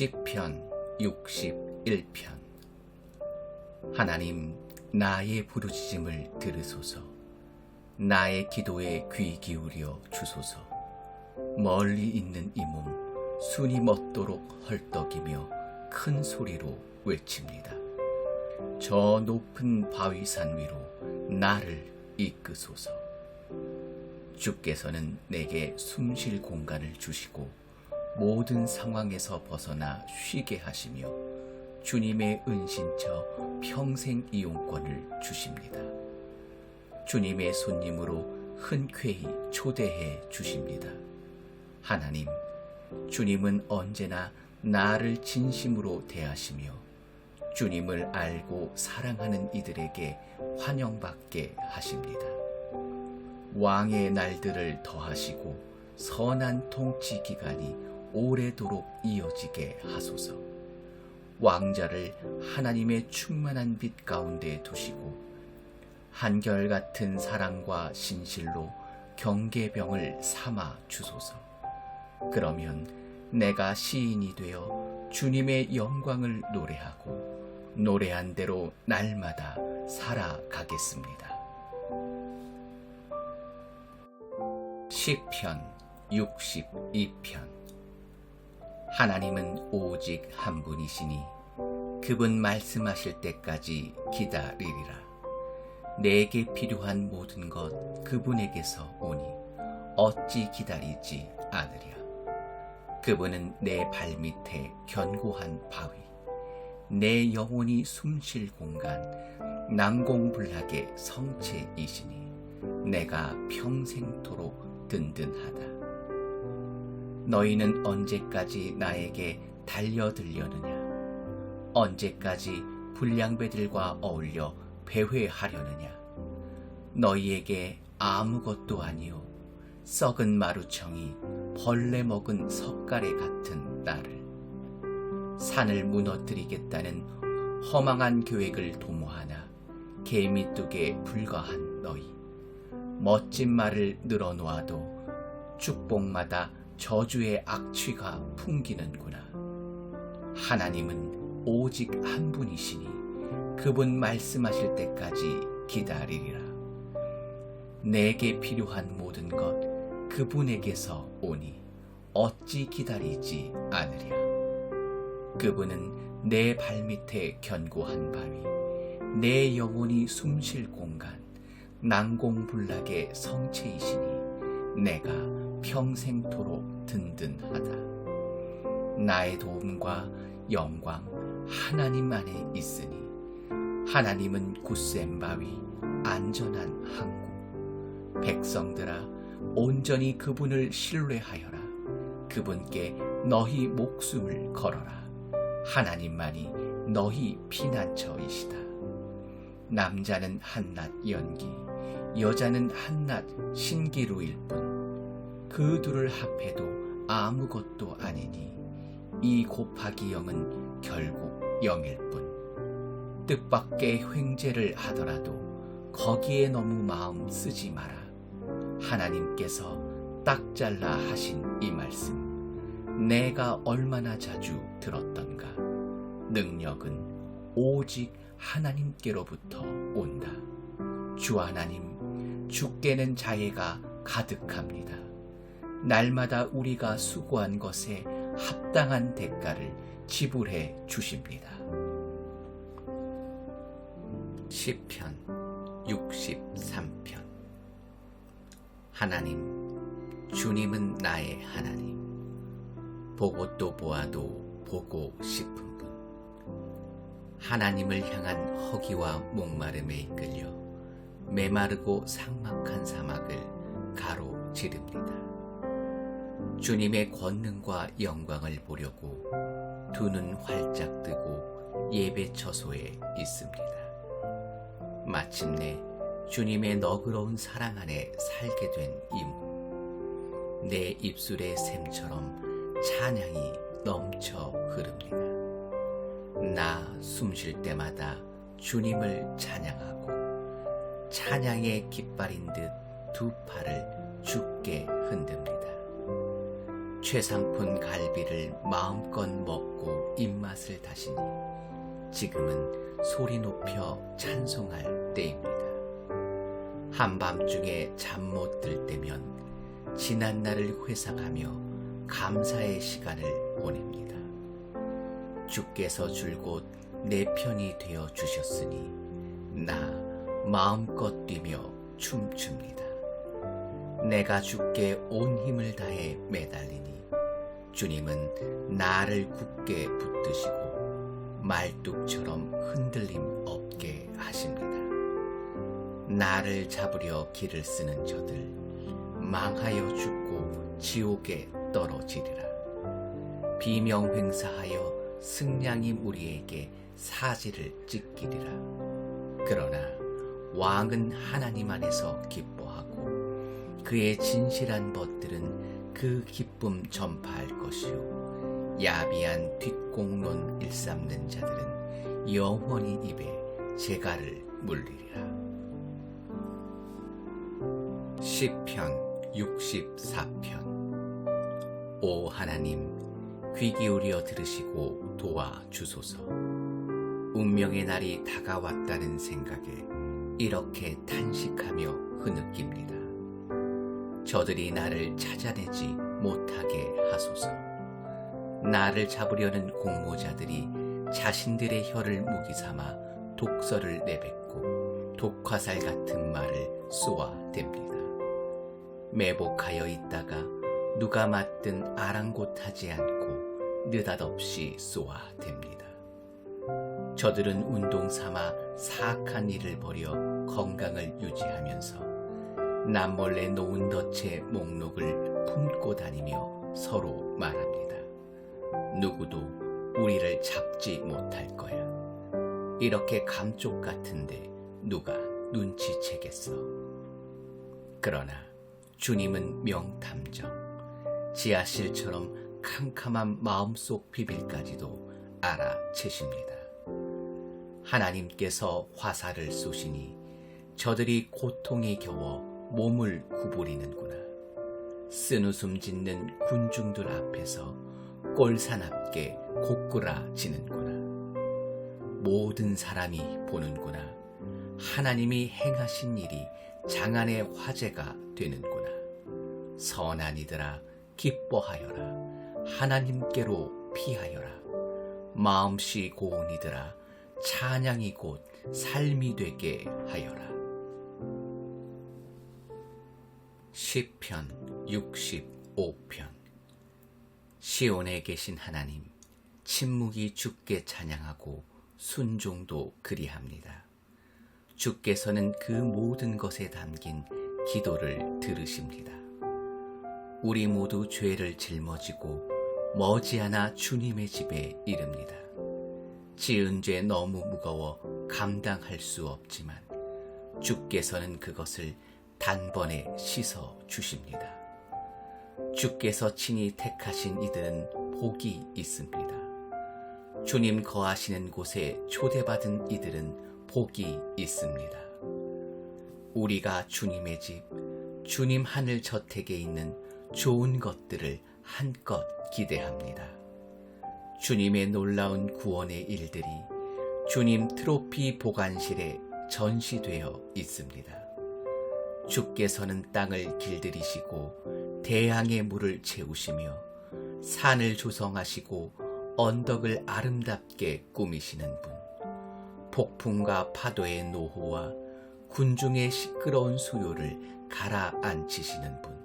시편 61편. 하나님, 나의 부르짖음을 들으소서. 나의 기도에 귀 기울여 주소서. 멀리 있는 이 몸 순이 멎도록 헐떡이며 큰 소리로 외칩니다. 저 높은 바위산 위로 나를 이끄소서. 주께서는 내게 숨쉴 공간을 주시고 모든 상황에서 벗어나 쉬게 하시며 주님의 은신처 평생 이용권을 주십니다. 주님의 손님으로 흔쾌히 초대해 주십니다. 하나님, 주님은 언제나 나를 진심으로 대하시며 주님을 알고 사랑하는 이들에게 환영받게 하십니다. 왕의 날들을 더하시고 선한 통치 기간이 오래도록 이어지게 하소서. 왕자를 하나님의 충만한 빛 가운데 두시고 한결같은 사랑과 신실로 경계병을 삼아 주소서. 그러면 내가 시인이 되어 주님의 영광을 노래하고 노래한 대로 날마다 살아가겠습니다. 시편 62편. 하나님은 오직 한 분이시니 그분 말씀하실 때까지 기다리리라. 내게 필요한 모든 것 그분에게서 오니 어찌 기다리지 않으랴. 그분은 내 발밑에 견고한 바위, 내 영혼이 숨쉴 공간, 난공불락의 성체이시니 내가 평생토록 든든하다. 너희는 언제까지 나에게 달려들려느냐? 언제까지 불량배들과 어울려 배회하려느냐? 너희에게 아무것도 아니요 썩은 마루청이 벌레 먹은 석가래 같은 나를, 산을 무너뜨리겠다는 허망한 계획을 도모하나 개미뚝에 불과한 너희, 멋진 말을 늘어놓아도 축복마다 저주의 악취가 풍기는구나. 하나님은 오직 한 분이시니 그분 말씀하실 때까지 기다리리라. 내게 필요한 모든 것 그분에게서 오니 어찌 기다리지 않으랴. 그분은 내 발밑에 견고한 바위, 내 영혼이 숨쉴 공간, 난공불락의 성체이시니 내가 평생토록 든든하다. 나의 도움과 영광 하나님 안에 있으니 하나님은 굳센 바위, 안전한 항구. 백성들아, 온전히 그분을 신뢰하여라. 그분께 너희 목숨을 걸어라. 하나님만이 너희 피난처이시다. 남자는 한낱 연기, 여자는 한낱 신기루일 뿐. 그 둘을 합해도 아무것도 아니니 이 곱하기 0은 결국 0일 뿐. 뜻밖의 횡재를 하더라도 거기에 너무 마음 쓰지 마라. 하나님께서 딱 잘라 하신 이 말씀 내가 얼마나 자주 들었던가. 능력은 오직 하나님께로부터 온다. 주 하나님, 주께는 자애가 가득합니다. 날마다 우리가 수고한 것에 합당한 대가를 지불해 주십니다. 시편 63편. 하나님, 주님은 나의 하나님. 보고 또 보아도 보고 싶은 분. 하나님을 향한 허기와 목마름에 이끌려 메마르고 삭막한 사막을 가로지릅니다. 주님의 권능과 영광을 보려고 두 눈 활짝 뜨고 예배 처소에 있습니다. 마침내 주님의 너그러운 사랑 안에 살게 된 이 내 입술의 샘처럼 찬양이 넘쳐 흐릅니다. 나 숨 쉴 때마다 주님을 찬양하고 찬양의 깃발인 듯 두 팔을 주께 흔듭니다. 최상품 갈비를 마음껏 먹고 입맛을 다시니 지금은 소리 높여 찬송할 때입니다. 한밤중에 잠 못 들 때면 지난 날을 회상하며 감사의 시간을 보냅니다. 주께서 줄곧 내 편이 되어 주셨으니 나 마음껏 뛰며 춤춥니다. 내가 주께 온 힘을 다해 매달리니 주님은 나를 굳게 붙드시고 말뚝처럼 흔들림 없게 하십니다. 나를 잡으려 길을 쓰는 저들 망하여 죽고 지옥에 떨어지리라. 비명 횡사하여 승냥이 우리에게 사지를 찢기리라. 그러나 왕은 하나님 안에서 기뻐하고 그의 진실한 벗들은 그 기쁨 전파할 것이요 야비한 뒷공론 일삼는 자들은 영원히 입에 재갈을 물리리라. 시편 64편. 오 하나님, 귀 기울여 들으시고 도와주소서. 운명의 날이 다가왔다는 생각에 이렇게 탄식하며 흐느낍니다. 저들이 나를 찾아내지 못하게 하소서. 나를 잡으려는 공모자들이 자신들의 혀를 무기 삼아 독설을 내뱉고 독화살 같은 말을 쏘아댑니다. 매복하여 있다가 누가 맞든 아랑곳하지 않고 느닷없이 쏘아댑니다. 저들은 운동 삼아 사악한 일을 벌여 건강을 유지하면서 남몰래 놓은 덫의 목록을 품고 다니며 서로 말합니다. 누구도 우리를 잡지 못할 거야. 이렇게 감쪽 같은데 누가 눈치채겠어. 그러나 주님은 명탐정, 지하실처럼 캄캄한 마음속 비밀까지도 알아채십니다. 하나님께서 화살을 쏘시니 저들이 고통에 겨워 몸을 구부리는구나. 쓴웃음 짓는 군중들 앞에서 꼴사납게 고꾸라지는구나. 모든 사람이 보는구나. 하나님이 행하신 일이 장안의 화제가 되는구나. 선한 이들아 기뻐하여라. 하나님께로 피하여라. 마음씨 고운 이들아 찬양이 곧 삶이 되게 하여라. 시편 65편. 시온에 계신 하나님, 침묵이 주께 찬양하고 순종도 그리합니다. 주께서는 그 모든 것에 담긴 기도를 들으십니다. 우리 모두 죄를 짊어지고 머지않아 주님의 집에 이릅니다. 지은 죄 너무 무거워 감당할 수 없지만 주께서는 그것을 단번에 씻어 주십니다. 주께서 친히 택하신 이들은 복이 있습니다. 주님 거하시는 곳에 초대받은 이들은 복이 있습니다. 우리가 주님의 집, 주님 하늘 저택에 있는 좋은 것들을 한껏 기대합니다. 주님의 놀라운 구원의 일들이 주님 트로피 보관실에 전시되어 있습니다. 주께서는 땅을 길들이시고 대양의 물을 채우시며 산을 조성하시고 언덕을 아름답게 꾸미시는 분, 폭풍과 파도의 노호와 군중의 시끄러운 소요를 가라앉히시는 분,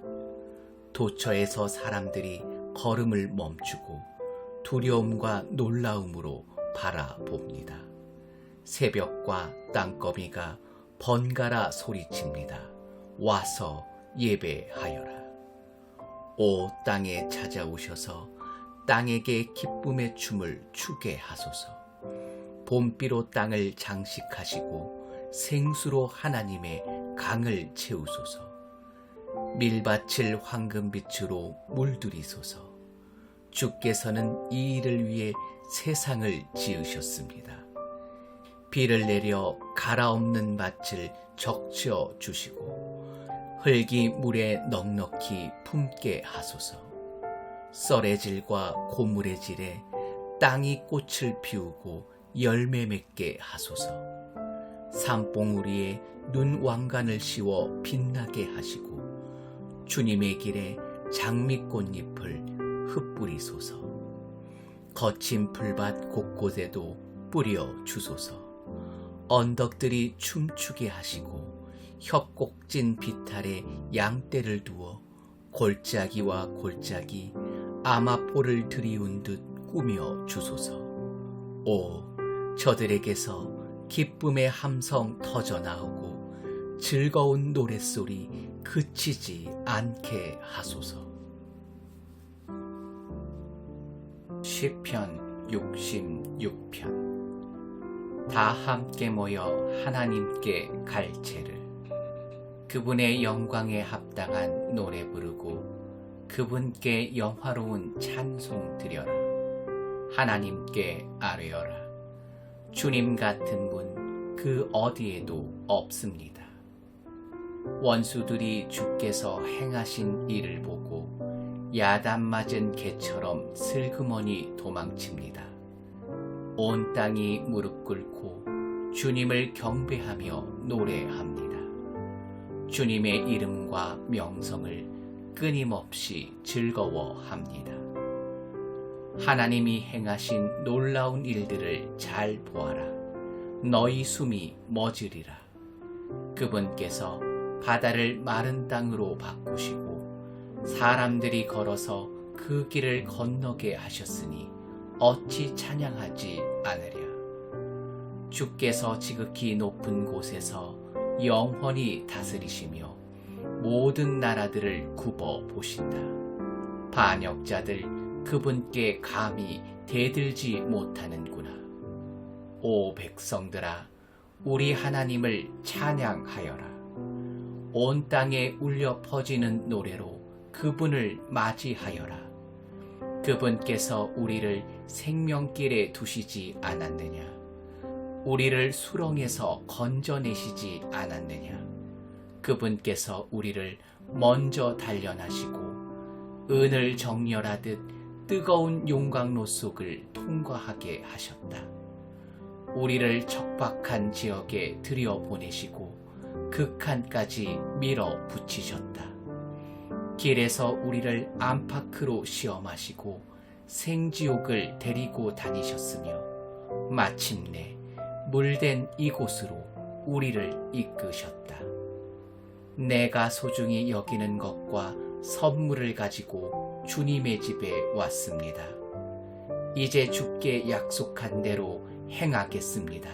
도처에서 사람들이 걸음을 멈추고 두려움과 놀라움으로 바라봅니다. 새벽과 땅거미가 번갈아 소리칩니다. 와서 예배하여라. 오 땅에 찾아오셔서 땅에게 기쁨의 춤을 추게 하소서. 봄비로 땅을 장식하시고 생수로 하나님의 강을 채우소서. 밀밭을 황금빛으로 물들이소서. 주께서는 이 일을 위해 세상을 지으셨습니다. 비를 내려 갈아엎는 밭을 적셔 주시고 흙이 물에 넉넉히 품게 하소서. 썰의 질과 고물의 질에 땅이 꽃을 피우고 열매 맺게 하소서. 산봉우리에 눈 왕관을 씌워 빛나게 하시고 주님의 길에 장미꽃잎을 흩뿌리소서. 거친 풀밭 곳곳에도 뿌려 주소서. 언덕들이 춤추게 하시고 협곡진 비탈에 양떼를 두어 골짜기와 골짜기 아마포를 들이운 듯 꾸며 주소서. 오, 저들에게서 기쁨의 함성 터져 나오고 즐거운 노랫소리 그치지 않게 하소서. 시편 66편. 다 함께 모여 하나님께 갈채를 그분의 영광에 합당한 노래 부르고 그분께 영화로운 찬송 드려라. 하나님께 아뢰어라. 주님 같은 분 그 어디에도 없습니다. 원수들이 주께서 행하신 일을 보고 야단 맞은 개처럼 슬그머니 도망칩니다. 온 땅이 무릎 꿇고 주님을 경배하며 노래합니다. 주님의 이름과 명성을 끊임없이 즐거워합니다. 하나님이 행하신 놀라운 일들을 잘 보아라. 너희 숨이 멎으리라. 그분께서 바다를 마른 땅으로 바꾸시고 사람들이 걸어서 그 길을 건너게 하셨으니 어찌 찬양하지 않으랴. 주께서 지극히 높은 곳에서 영원히 다스리시며 모든 나라들을 굽어 보신다. 반역자들 그분께 감히 대들지 못하는구나. 오 백성들아, 우리 하나님을 찬양하여라. 온 땅에 울려 퍼지는 노래로 그분을 맞이하여라. 그분께서 우리를 생명길에 두시지 않았느냐? 우리를 수렁에서 건져내시지 않았느냐? 그분께서 우리를 먼저 단련하시고 은을 정렬하듯 뜨거운 용광로 속을 통과하게 하셨다. 우리를 척박한 지역에 들여보내시고 극한까지 밀어붙이셨다. 길에서 우리를 안팎으로 시험하시고 생지옥을 데리고 다니셨으며 마침내 물된 이곳으로 우리를 이끄셨다. 내가 소중히 여기는 것과 선물을 가지고 주님의 집에 왔습니다. 이제 주께 약속한 대로 행하겠습니다.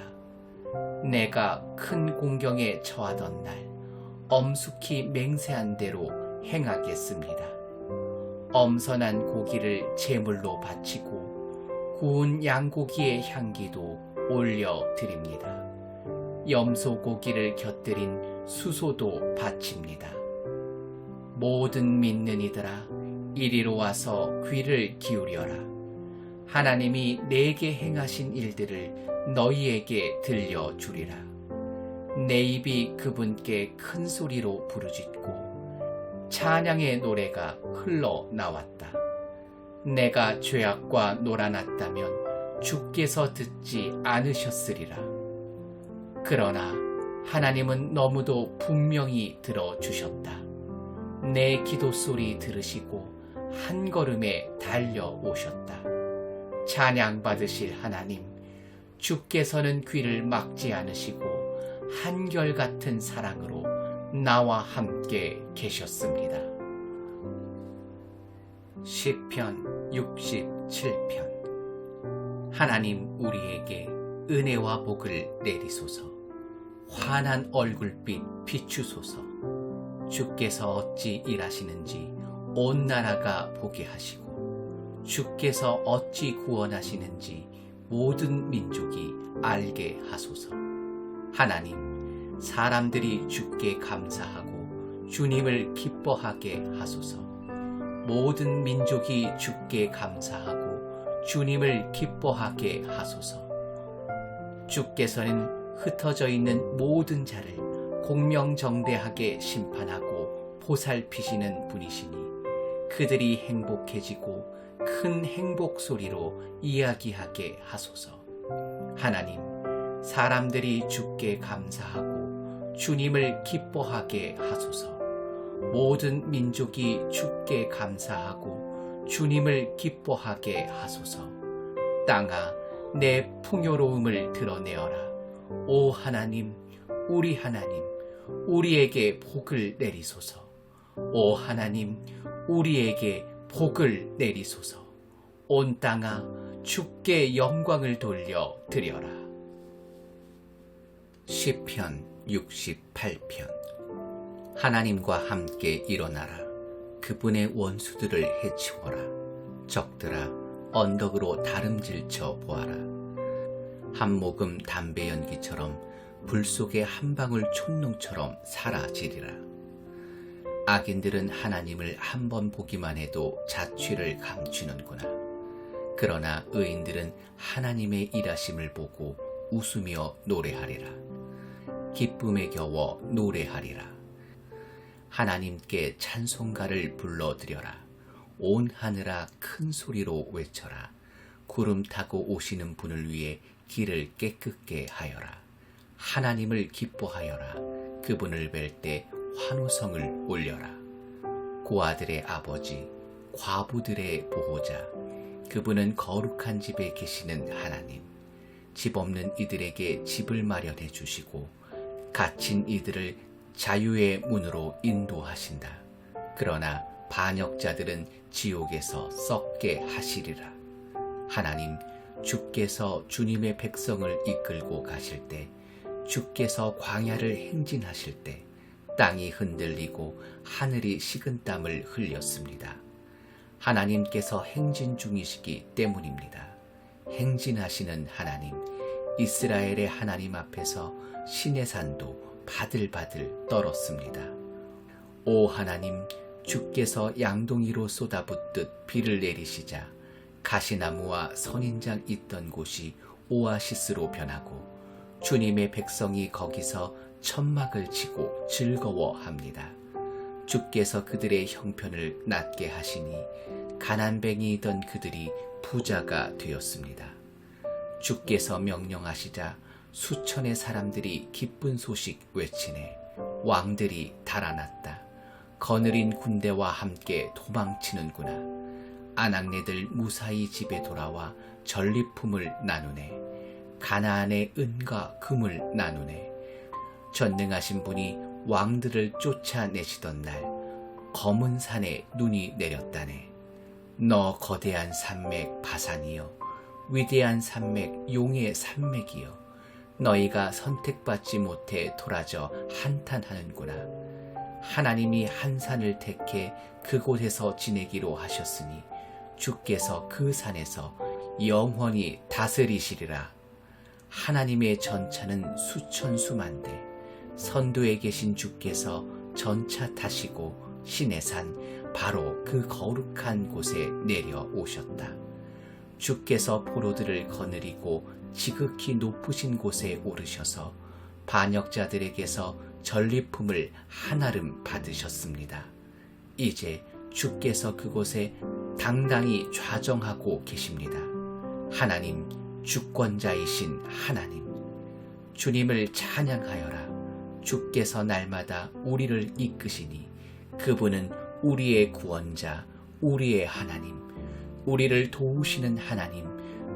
내가 큰 공경에 처하던 날 엄숙히 맹세한 대로 행하겠습니다. 엄선한 고기를 제물로 바치고 구운 양고기의 향기도 올려드립니다. 염소 고기를 곁들인 수소도 바칩니다. 모든 믿는 이들아, 이리로 와서 귀를 기울여라. 하나님이 내게 행하신 일들을 너희에게 들려주리라. 내 입이 그분께 큰 소리로 부르짖고 찬양의 노래가 흘러나왔다. 내가 죄악과 놀아났다면 주께서 듣지 않으셨으리라. 그러나 하나님은 너무도 분명히 들어주셨다. 내 기도 소리 들으시고 한 걸음에 달려오셨다. 찬양받으실 하나님, 주께서는 귀를 막지 않으시고 한결같은 사랑으로 나와 함께 계셨습니다. 시편 67편. 하나님 우리에게 은혜와 복을 내리소서. 환한 얼굴빛 비추소서. 주께서 어찌 일하시는지 온 나라가 보게 하시고 주께서 어찌 구원하시는지 모든 민족이 알게 하소서. 하나님, 사람들이 주께 감사하고 주님을 기뻐하게 하소서. 모든 민족이 주께 감사하고 주님을 기뻐하게 하소서. 주께서는 흩어져 있는 모든 자를 공명정대하게 심판하고 보살피시는 분이시니 그들이 행복해지고 큰 행복 소리로 이야기하게 하소서. 하나님, 사람들이 주께 감사하고 주님을 기뻐하게 하소서. 모든 민족이 주께 감사하고 주님을 기뻐하게 하소서. 땅아, 내 풍요로움을 드러내어라. 오 하나님, 우리 하나님, 우리에게 복을 내리소서. 오 하나님, 우리에게 복을 내리소서. 온 땅아, 주께 영광을 돌려 드려라. 시편 68편. 하나님과 함께 일어나라. 그분의 원수들을 해치워라. 적들아, 언덕으로 다름질쳐 보아라. 한 모금 담배 연기처럼 불 속의 한 방울 촛농처럼 사라지리라. 악인들은 하나님을 한 번 보기만 해도 자취를 감추는구나. 그러나 의인들은 하나님의 일하심을 보고 웃으며 노래하리라. 기쁨에 겨워 노래하리라. 하나님께 찬송가를 불러드려라. 온 하늘아, 큰 소리로 외쳐라. 구름 타고 오시는 분을 위해 길을 깨끗게 하여라. 하나님을 기뻐하여라. 그분을 뵐 때 환호성을 올려라. 고아들의 아버지, 과부들의 보호자, 그분은 거룩한 집에 계시는 하나님. 집 없는 이들에게 집을 마련해 주시고 갇힌 이들을 자유의 문으로 인도하신다. 그러나 반역자들은 지옥에서 썩게 하시리라. 하나님, 주께서 주님의 백성을 이끌고 가실 때, 주께서 광야를 행진하실 때 땅이 흔들리고 하늘이 식은땀을 흘렸습니다. 하나님께서 행진 중이시기 때문입니다. 행진하시는 하나님, 이스라엘의 하나님 앞에서 시내산도 바들바들 떨었습니다. 오 하나님, 주께서 양동이로 쏟아붓듯 비를 내리시자 가시나무와 선인장 있던 곳이 오아시스로 변하고 주님의 백성이 거기서 천막을 치고 즐거워합니다. 주께서 그들의 형편을 낮게 하시니 가난뱅이이던 그들이 부자가 되었습니다. 주께서 명령하시자 수천의 사람들이 기쁜 소식 외치네. 왕들이 달아났다. 거느린 군대와 함께 도망치는구나. 아낙네들 무사히 집에 돌아와 전리품을 나누네. 가나안의 은과 금을 나누네. 전능하신 분이 왕들을 쫓아내시던 날 검은 산에 눈이 내렸다네. 너 거대한 산맥 바산이여, 위대한 산맥 용의 산맥이여, 너희가 선택받지 못해 돌아져 한탄하는구나. 하나님이 한 산을 택해 그곳에서 지내기로 하셨으니 주께서 그 산에서 영원히 다스리시리라. 하나님의 전차는 수천 수만대, 선두에 계신 주께서 전차 타시고 시내산 바로 그 거룩한 곳에 내려오셨다. 주께서 포로들을 거느리고 지극히 높으신 곳에 오르셔서 반역자들에게서 전리품을 한아름 받으셨습니다. 이제 주께서 그곳에 당당히 좌정하고 계십니다. 하나님, 주권자이신 하나님, 주님을 찬양하여라. 주께서 날마다 우리를 이끄시니 그분은 우리의 구원자, 우리의 하나님, 우리를 도우시는 하나님,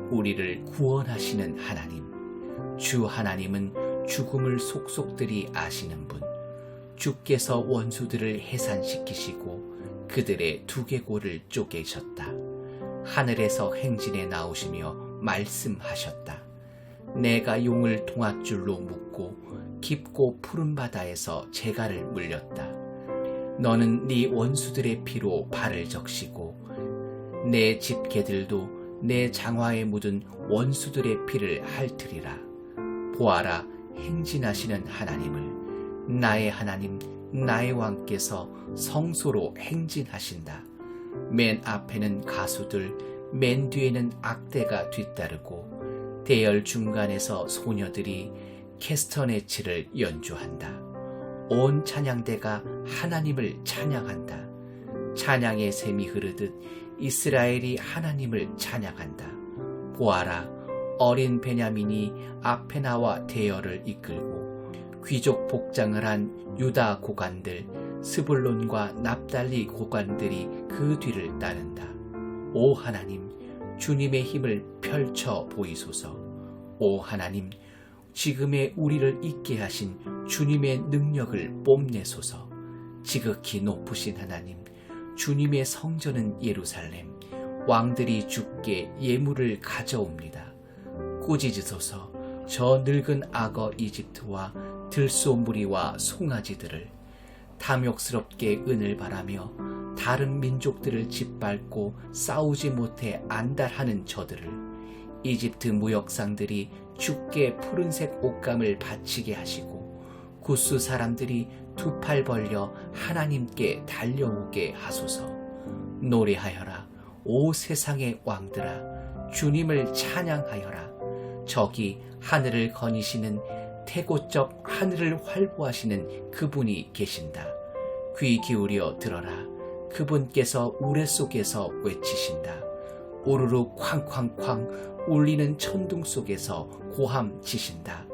우리를 구원하시는 하나님. 주 하나님은 죽음을 속속들이 아시는 분. 주께서 원수들을 해산시키시고 그들의 두개골을 쪼개셨다. 하늘에서 행진에 나오시며 말씀하셨다. 내가 용을 동아줄로 묶고 깊고 푸른 바다에서 재갈을 물렸다. 너는 네 원수들의 피로 발을 적시고 내 집개들도 내 장화에 묻은 원수들의 피를 핥으리라. 보아라, 행진하시는 하나님을, 나의 하나님, 나의 왕께서 성소로 행진하신다. 맨 앞에는 가수들, 맨 뒤에는 악대가 뒤따르고 대열 중간에서 소녀들이 캐스터네치를 연주한다. 온 찬양대가 하나님을 찬양한다. 찬양의 샘이 흐르듯 이스라엘이 하나님을 찬양한다. 보아라, 어린 베냐민이 앞에 나와 대열을 이끌고 귀족 복장을 한 유다 고관들, 스불론과 납달리 고관들이 그 뒤를 따른다. 오 하나님, 주님의 힘을 펼쳐 보이소서. 오 하나님, 지금의 우리를 있게 하신 주님의 능력을 뽐내소서. 지극히 높으신 하나님, 주님의 성전은 예루살렘, 왕들이 주께 예물을 가져옵니다. 꾸짖으소서. 저 늙은 악어 이집트와 들소무리와 송아지들을, 탐욕스럽게 은을 바라며 다른 민족들을 짓밟고 싸우지 못해 안달하는 저들을, 이집트 무역상들이 주께 푸른색 옷감을 바치게 하시고 구스 사람들이 두 팔 벌려 하나님께 달려오게 하소서. 노래하여라, 오 세상의 왕들아, 주님을 찬양하여라. 저기 하늘을 거니시는, 태고적 하늘을 활보하시는 그분이 계신다. 귀 기울여 들어라. 그분께서 우레 속에서 외치신다. 우르르 쾅쾅쾅 울리는 천둥 속에서 고함 치신다.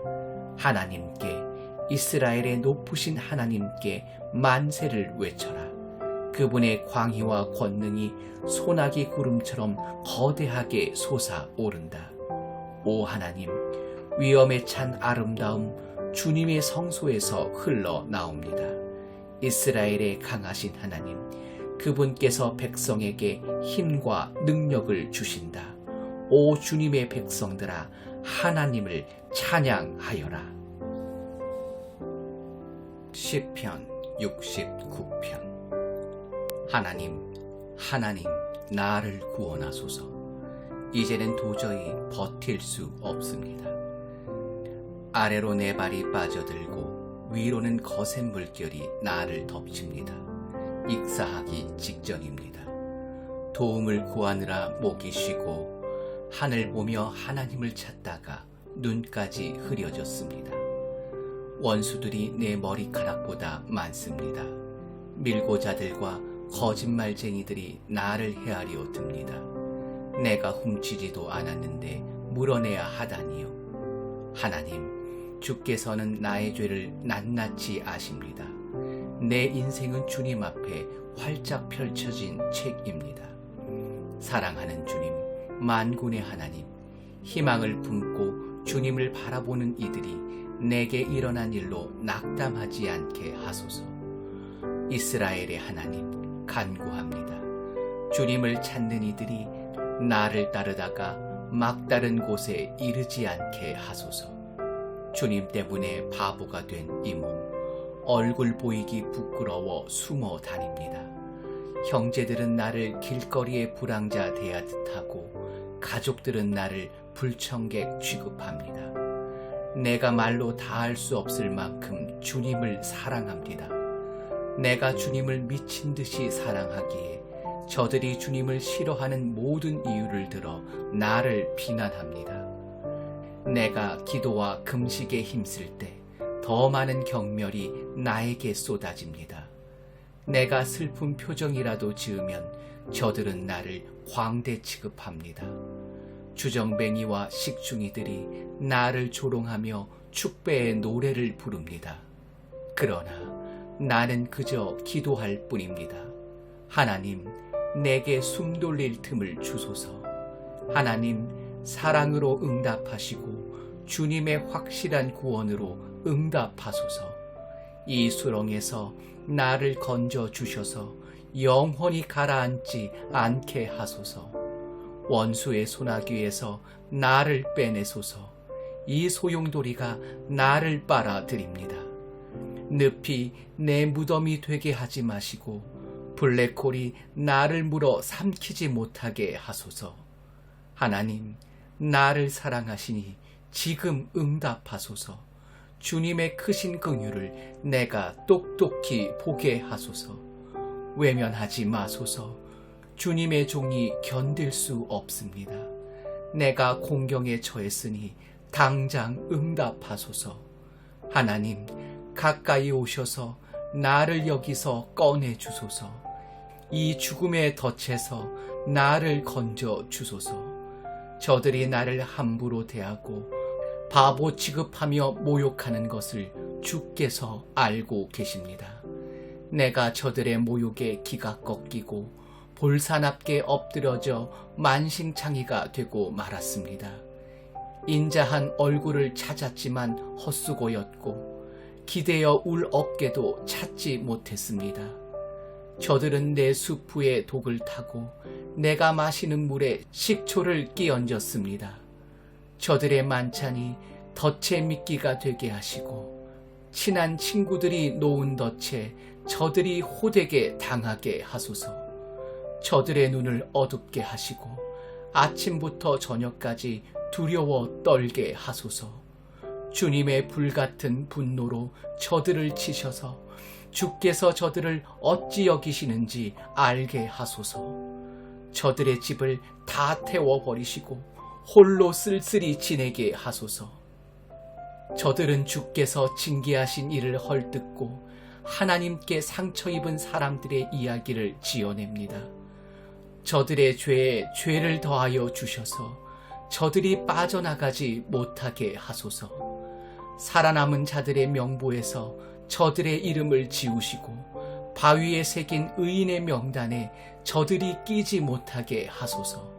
하나님께, 이스라엘의 높으신 하나님께 만세를 외쳐라. 그분의 광희와 권능이 소나기 구름처럼 거대하게 솟아오른다. 오 하나님, 위엄에 찬 아름다움 주님의 성소에서 흘러나옵니다. 이스라엘의 강하신 하나님, 그분께서 백성에게 힘과 능력을 주신다. 오 주님의 백성들아, 하나님을 찬양하여라. 시편 69편. 하나님, 하나님, 나를 구원하소서. 이제는 도저히 버틸 수 없습니다. 아래로 내 발이 빠져들고 위로는 거센 물결이 나를 덮칩니다. 익사하기 직전입니다. 도움을 구하느라 목이 쉬고 하늘 보며 하나님을 찾다가 눈까지 흐려졌습니다. 원수들이 내 머리카락보다 많습니다. 밀고자들과 거짓말쟁이들이 나를 헤아려 듭니다. 내가 훔치지도 않았는데 물어내야 하다니요. 하나님, 주께서는 나의 죄를 낱낱이 아십니다. 내 인생은 주님 앞에 활짝 펼쳐진 책입니다. 사랑하는 주님, 만군의 하나님, 희망을 품고 주님을 바라보는 이들이 내게 일어난 일로 낙담하지 않게 하소서. 이스라엘의 하나님, 간구합니다. 주님을 찾는 이들이 나를 따르다가 막다른 곳에 이르지 않게 하소서. 주님 때문에 바보가 된 이 몸, 얼굴 보이기 부끄러워 숨어 다닙니다. 형제들은 나를 길거리의 불황자 대하듯 하고 가족들은 나를 불청객 취급합니다. 내가 말로 다할 수 없을 만큼 주님을 사랑합니다. 내가 주님을 미친 듯이 사랑하기에 저들이 주님을 싫어하는 모든 이유를 들어 나를 비난합니다. 내가 기도와 금식에 힘쓸 때 더 많은 경멸이 나에게 쏟아집니다. 내가 슬픈 표정이라도 지으면 저들은 나를 광대 취급합니다. 주정뱅이와 식중이들이 나를 조롱하며 축배의 노래를 부릅니다. 그러나 나는 그저 기도할 뿐입니다. 하나님, 내게 숨 돌릴 틈을 주소서. 하나님, 사랑으로 응답하시고 주님의 확실한 구원으로 응답하소서. 이 수렁에서 나를 건져 주셔서 영원히 가라앉지 않게 하소서. 원수의 소나기에서 나를 빼내소서. 이 소용돌이가 나를 빨아들입니다. 늪이 내 무덤이 되게 하지 마시고 블랙홀이 나를 물어 삼키지 못하게 하소서. 하나님, 나를 사랑하시니 지금 응답하소서. 주님의 크신 긍휼을 내가 똑똑히 보게 하소서. 외면하지 마소서. 주님의 종이 견딜 수 없습니다. 내가 공경에 처했으니 당장 응답하소서. 하나님, 가까이 오셔서 나를 여기서 꺼내 주소서. 이 죽음의 덫에서 나를 건져 주소서. 저들이 나를 함부로 대하고 바보 취급하며 모욕하는 것을 주께서 알고 계십니다. 내가 저들의 모욕에 기가 꺾이고 볼사납게 엎드러져 만신창이가 되고 말았습니다. 인자한 얼굴을 찾았지만 헛수고였고 기대어 울 어깨도 찾지 못했습니다. 저들은 내 수프에 독을 타고 내가 마시는 물에 식초를 끼얹었습니다. 저들의 만찬이 덫의 미끼가 되게 하시고 친한 친구들이 놓은 덫에 저들이 호되게 당하게 하소서. 저들의 눈을 어둡게 하시고 아침부터 저녁까지 두려워 떨게 하소서. 주님의 불같은 분노로 저들을 치셔서 주께서 저들을 어찌 여기시는지 알게 하소서. 저들의 집을 다 태워버리시고 홀로 쓸쓸히 지내게 하소서. 저들은 주께서 징계하신 일을 헐뜯고 하나님께 상처 입은 사람들의 이야기를 지어냅니다. 저들의 죄에 죄를 더하여 주셔서 저들이 빠져나가지 못하게 하소서. 살아남은 자들의 명부에서 저들의 이름을 지우시고 바위에 새긴 의인의 명단에 저들이 끼지 못하게 하소서.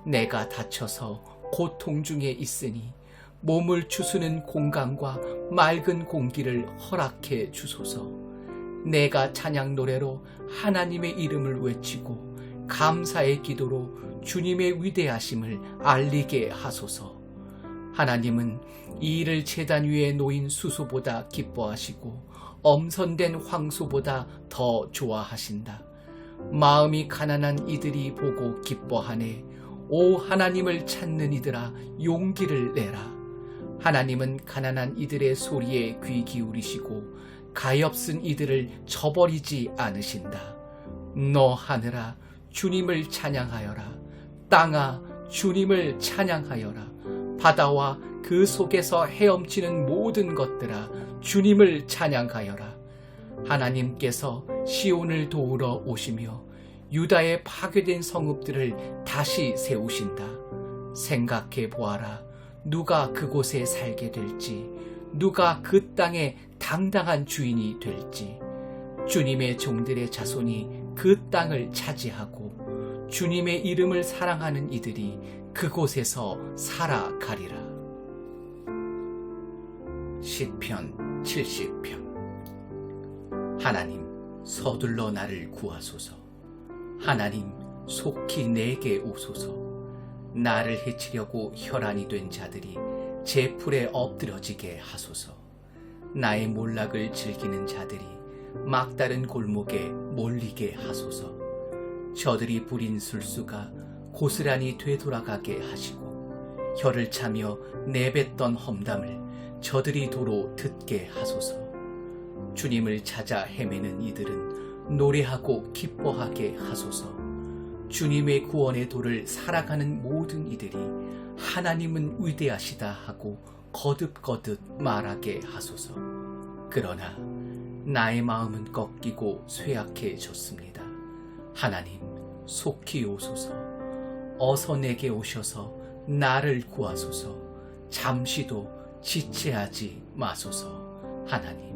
내가 다쳐서 고통 중에 있으니 몸을 추스는 공간과 맑은 공기를 허락해 주소서. 내가 찬양 노래로 하나님의 이름을 외치고 감사의 기도로 주님의 위대하심을 알리게 하소서. 하나님은 이 일을 제단 위에 놓인 수소보다 기뻐하시고 엄선된 황소보다 더 좋아하신다. 마음이 가난한 이들이 보고 기뻐하네. 오 하나님을 찾는 이들아 용기를 내라. 하나님은 가난한 이들의 소리에 귀 기울이시고 가엾은 이들을 저버리지 않으신다. 너 하늘아 주님을 찬양하여라. 땅아 주님을 찬양하여라. 바다와 그 속에서 헤엄치는 모든 것들아 주님을 찬양하여라. 하나님께서 시온을 도우러 오시며 유다의 파괴된 성읍들을 다시 세우신다. 생각해 보아라. 누가 그곳에 살게 될지, 누가 그 땅의 당당한 주인이 될지. 주님의 종들의 자손이 그 땅을 차지하고 주님의 이름을 사랑하는 이들이 그곳에서 살아가리라. 시편 70편. 하나님 서둘러 나를 구하소서. 하나님 속히 내게 오소서. 나를 해치려고 혈안이 된 자들이 제 풀에 엎드러지게 하소서. 나의 몰락을 즐기는 자들이 막다른 골목에 몰리게 하소서. 저들이 부린 술수가 고스란히 되돌아가게 하시고 혀를 차며 내뱉던 험담을 저들이 도로 듣게 하소서. 주님을 찾아 헤매는 이들은 노래하고 기뻐하게 하소서. 주님의 구원의 도를 살아가는 모든 이들이 하나님은 위대하시다 하고 거듭거듭 말하게 하소서. 그러나 나의 마음은 꺾이고 쇠약해졌습니다. 하나님 속히 오소서. 어서 내게 오셔서 나를 구하소서. 잠시도 지체하지 마소서. 하나님